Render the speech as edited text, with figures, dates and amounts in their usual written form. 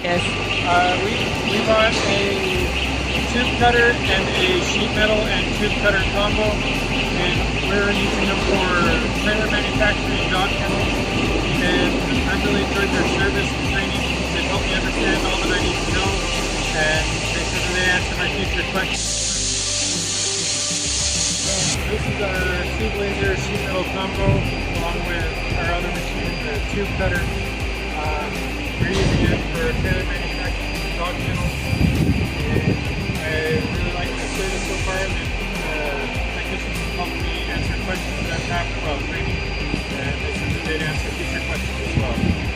Yes. We bought a tube cutter and a sheet metal and tube cutter combo, and we're using them for trailer manufacturing dog kennels. And I've really enjoyed their service and training. They've helped me understand all that I need to know, and they said that they answer my future questions. This is our tube laser sheet metal combo, along with our other machine, the tube cutter. We're using it for trailer manufacturing dog kennels, and I really like the service so far. The technicians have helped me answer questions that I've had while training, and they said that they'd answer future questions as well.